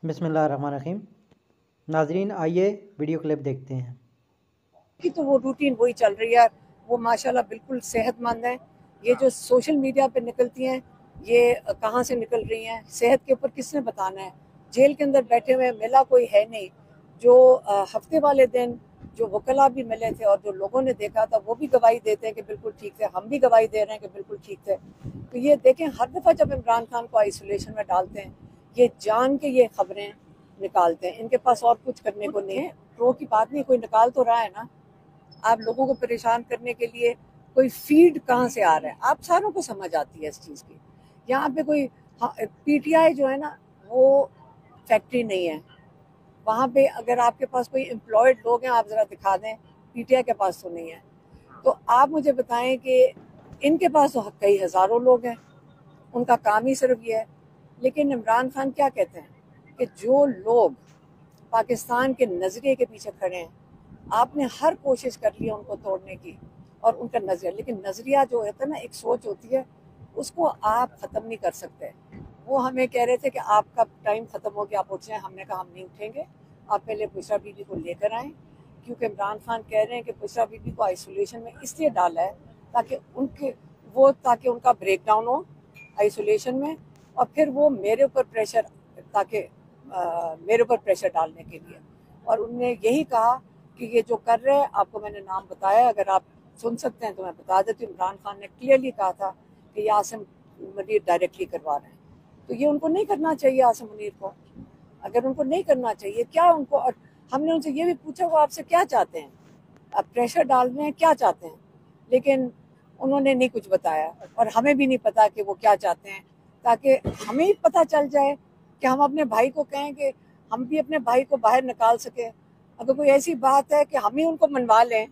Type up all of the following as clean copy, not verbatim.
बिस्मिल्लाहिर्रहमानिर्रहीम। नाजरीन आइए वीडियो क्लिप देखते हैं कि तो वो रूटीन वही चल रही है। वो माशाल्लाह बिल्कुल सेहतमंद है। ये जो सोशल मीडिया पे निकलती हैं ये कहाँ से निकल रही हैं, सेहत के ऊपर किसने बताना है। जेल के अंदर बैठे हुए मिला कोई है नहीं। जो हफ्ते वाले दिन जो वकला भी मिले थे और जो लोगों ने देखा था वो भी गवाही देते हैं कि बिल्कुल ठीक थे, हम भी गवाही दे रहे हैं कि बिल्कुल ठीक थे। तो ये देखें, हर दफ़ा जब इमरान खान को आइसोलेशन में डालते हैं ये जान के ये खबरें निकालते हैं। इनके पास और कुछ करने को नहीं है। प्रो की बात नहीं, कोई निकाल तो रहा है ना। आप लोगों को परेशान करने के लिए कोई फीड कहाँ से आ रहा है, आप सारों को समझ आती है इस चीज़ की। यहाँ पे कोई पीटीआई जो है ना वो फैक्ट्री नहीं है। वहाँ पे अगर आपके पास कोई एम्प्लॉयड लोग हैं आप ज़रा दिखा दें, पीटीआई के पास तो नहीं है। तो आप मुझे बताएं कि इनके पास तो कई हज़ारों लोग हैं, उनका काम ही सिर्फ ये है। लेकिन इमरान खान क्या कहते हैं कि जो लोग पाकिस्तान के नज़रिए के पीछे खड़े हैं, आपने हर कोशिश कर ली है उनको तोड़ने की और उनका नजरिया, लेकिन नजरिया जो होता है ना, एक सोच होती है, उसको आप खत्म नहीं कर सकते। वो हमें कह रहे थे कि आपका टाइम खत्म हो गया, आप उठ जाएं। हमने कहा हम नहीं उठेंगे, आप पहले बुशरा बीबी को लेकर आए। क्योंकि इमरान खान कह रहे हैं कि बुशरा बीबी को आइसोलेशन में इसलिए डाला है ताकि उनका ब्रेक डाउन हो आइसोलेशन में, और फिर वो मेरे ऊपर प्रेशर मेरे ऊपर प्रेशर डालने के लिए। और उन्होंने यही कहा कि ये जो कर रहे हैं, आपको मैंने नाम बताया, अगर आप सुन सकते हैं तो मैं बता देती हूँ। इमरान खान ने क्लियरली कहा था कि ये आसिम मुनीर डायरेक्टली करवा रहे हैं। तो ये उनको नहीं करना चाहिए आसिम मुनीर को। अगर उनको नहीं करना चाहिए क्या उनको, और हमने उनसे ये भी पूछा वो आपसे क्या चाहते हैं, आप प्रेशर डाल रहे हैं, क्या चाहते हैं, लेकिन उन्होंने नहीं कुछ बताया और हमें भी नहीं पता कि वो क्या चाहते हैं, ताकि हमें ही पता चल जाए कि हम अपने भाई को कहें कि हम भी अपने भाई को बाहर निकाल सके। अगर कोई ऐसी बात है कि हम ही उनको मनवा लें,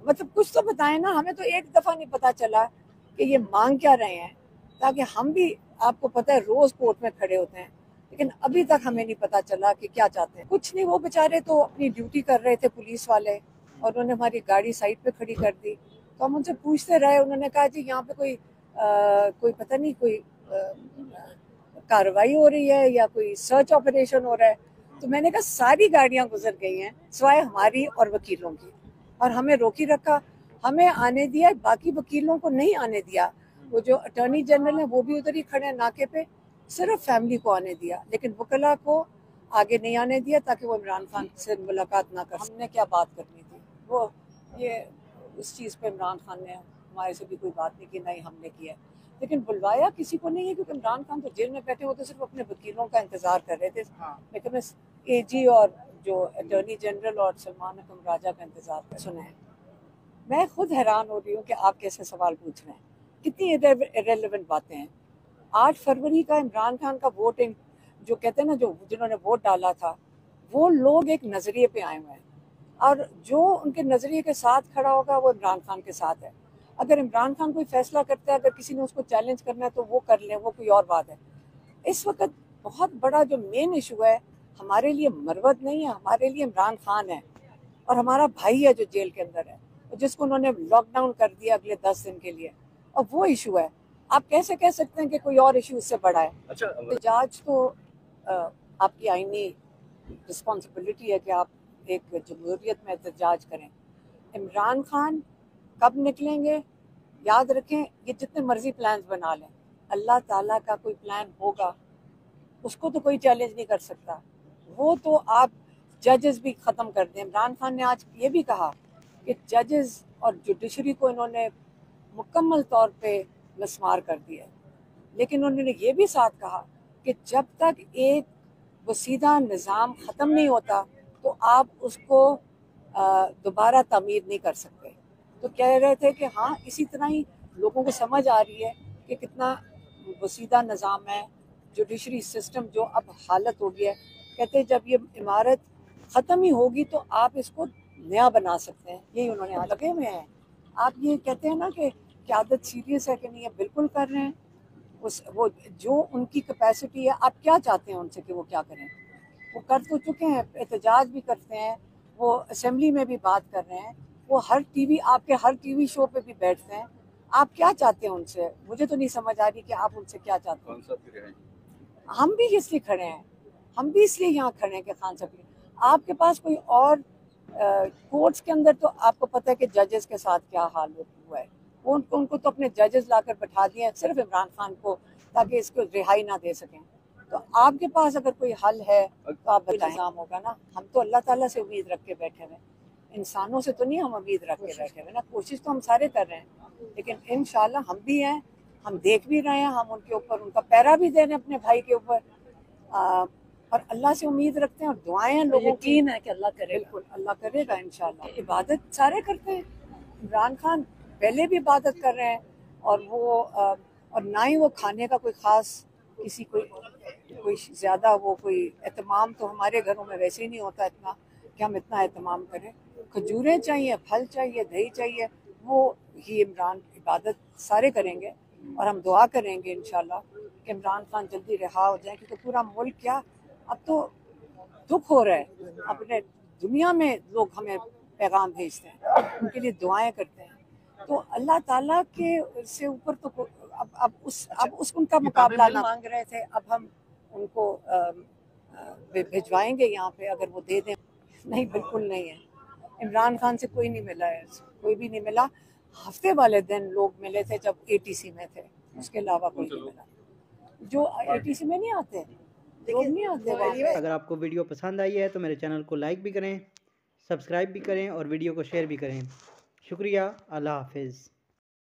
मतलब कुछ तो बताएं ना। हमें तो एक दफ़ा नहीं पता चला कि ये मांग क्या रहे हैं, ताकि हम भी, आपको पता है रोज कोर्ट में खड़े होते हैं, लेकिन अभी तक हमें नहीं पता चला कि क्या चाहते हैं। कुछ नहीं, वो बेचारे तो अपनी ड्यूटी कर रहे थे पुलिस वाले, और उन्होंने हमारी गाड़ी साइड पे खड़ी कर दी। तो हम उनसे पूछते रहे, उन्होंने कहा जी यहाँ पे कोई पता नहीं, कोई कार्रवाई हो रही है या कोई सर्च ऑपरेशन हो रहा है। तो मैंने कहा सारी गाड़ियां गुजर गई हैं सिवाय हमारी और वकीलों की, और हमें रोकी रखा, हमें आने दिया, बाकी वकीलों को नहीं आने दिया। वो जो अटॉर्नी जनरल है वो भी उधर ही खड़े हैं नाके पे, सिर्फ फैमिली को आने दिया, लेकिन वकला को आगे नहीं आने दिया ताकि वो इमरान खान से मुलाकात ना कर। हमने क्या बात करनी थी, वो ये उस चीज़ पे इमरान खान ने हमारे से भी कोई बात नहीं की, ना ही हमने किया। लेकिन बुलवाया किसी को नहीं है, क्योंकि इमरान खान तो जेल में बैठे होते सिर्फ अपने वकीलों का इंतजार कर रहे थे। लेकिन एजी और जो अटॉर्नी जनरल और सलमान अकरम राजा का इंतजार कर सुने हैं। मैं खुद हैरान हो रही हूँ कि आप कैसे सवाल पूछ रहे हैं, कितनी इरेलेवेंट बातें हैं। 8 फरवरी का इमरान खान का वोटिंग, जो कहते हैं ना, जो जिन्होंने वोट डाला था वो लोग एक नजरिए पे आए हुए हैं, और जो उनके नजरिए के साथ खड़ा होगा वो इमरान खान के साथ है। अगर इमरान खान कोई फैसला करता है, अगर किसी ने उसको चैलेंज करना है तो वो कर ले, वो कोई और बात है। इस वक्त बहुत बड़ा जो मेन इशू है हमारे लिए मरवत नहीं है, हमारे लिए इमरान खान है, और हमारा भाई है जो जेल के अंदर है, जिसको उन्होंने लॉकडाउन कर दिया अगले 10 दिन के लिए, और वो इशू है। आप कैसे कह सकते हैं कि कोई और इशू इससे बड़ा है। अच्छा, एहतजाज तो आपकी आईनी रिस्पॉन्सिबिलिटी है कि आप एक जमहूरियत में एहतजाज करें। इमरान खान कब निकलेंगे, याद रखें, ये जितने मर्जी प्लान बना लें, अल्लाह ताला का कोई प्लान होगा, उसको तो कोई चैलेंज नहीं कर सकता। वो तो आप जजेस भी ख़त्म कर दें। इमरान खान ने आज ये भी कहा कि जजेस और जुडिशरी को इन्होंने मुकम्मल तौर पे मिसमार कर दिया, लेकिन उन्होंने ये भी साथ कहा कि जब तक एक वसीदा निज़ाम ख़त्म नहीं होता तो आप उसको दोबारा तामीर नहीं कर सकते। तो कह रहे थे कि हाँ, इसी तरह ही लोगों को समझ आ रही है कि कितना वसीदा निज़ाम है, जुडिशरी सिस्टम जो अब हालत हो गया है। कहते जब ये इमारत ख़त्म ही होगी तो आप इसको नया बना सकते हैं, यही उन्होंने लगे हुए हैं। आप ये कहते हैं ना कि क़यादत सीरियस है कि नहीं है, बिल्कुल कर रहे हैं। वो जो उनकी कैपेसिटी है, आप क्या चाहते हैं उनसे कि वो क्या करें, वो कर तो चुके हैं, एहतजाज भी करते हैं, वो असेंबली में भी बात कर रहे हैं, वो आपके हर टीवी शो पे भी बैठते हैं। आप क्या चाहते हैं उनसे, मुझे तो नहीं समझ आ रही कि आप उनसे क्या चाहते हैं। हम भी इसलिए खड़े हैं, ہم بھی اس لیے یہاں کھڑے ہیں کہ خان صاحب آپ کے پاس کوئی اور کورٹس کے اندر تو آپ کو پتہ ہے کہ ججز کے ساتھ کیا حال ہوا ہے. ان کو تو اپنے ججز لا کر بٹھا دیے صرف عمران خان کو تاکہ اس کو رہائی نہ دے سکیں. تو آپ کے پاس اگر کوئی حل ہے تو آپ بتائیں. نظام ہوگا نا. ہم تو اللہ تعالیٰ سے امید رکھ کے بیٹھے ہوئے, انسانوں سے تو نہیں ہم امید رکھ کے بیٹھے ہوئے نا. کوشش تو ہم سارے کر رہے ہیں, لیکن انشاءاللہ ہم بھی ہیں, ہم دیکھ بھی رہے ہیں, ہم ان کے اوپر ان کا پیرا بھی دے رہے ہیں اپنے بھائی کے اوپر, اور اللہ سے امید رکھتے ہیں اور دعائیں ہیں لوگوں کی. یقین ہے کہ اللہ کرے. بالکل اللہ کرے گا انشاءاللہ. عبادت سارے کرتے ہیں. عمران خان پہلے بھی عبادت کر رہے ہیں, اور وہ اور نہ ہی وہ کھانے کا کوئی خاص کسی کوئی زیادہ وہ کوئی اہتمام تو ہمارے گھروں میں ویسے ہی نہیں ہوتا اتنا کہ ہم اتنا اہتمام کریں. کھجوریں چاہیے, پھل چاہیے, دہی چاہیے, وہ ہی عمران عبادت سارے کریں گے, اور ہم دعا کریں گے انشاءاللہ کہ عمران خان جلدی رہا ہو جائیں, کیونکہ پورا ملک کیا اب تو دکھ ہو رہا ہے. اپنے دنیا میں لوگ ہمیں پیغام بھیجتے ہیں, ان کے لیے دعائیں کرتے ہیں. تو اللہ تعالیٰ کے سے اوپر تو اب اس ان کا مقابلہ نہ مانگ رہے تھے, اب ہم ان کو بھجوائیں گے یہاں پہ اگر وہ دے دیں. نہیں بالکل نہیں ہے. عمران خان سے کوئی نہیں ملا ہے, کوئی بھی نہیں ملا. ہفتے والے دن لوگ ملے تھے جب ATC میں تھے, اس کے علاوہ کوئی نہیں ملا. جو ATC میں نہیں آتے لوگ نہیں آتے وہاں پہ. اگر آپ کو ویڈیو پسند آئی ہے تو میرے چینل کو لائک بھی کریں, سبسکرائب بھی کریں اور ویڈیو کو شیئر بھی کریں. شکریہ. اللہ حافظ.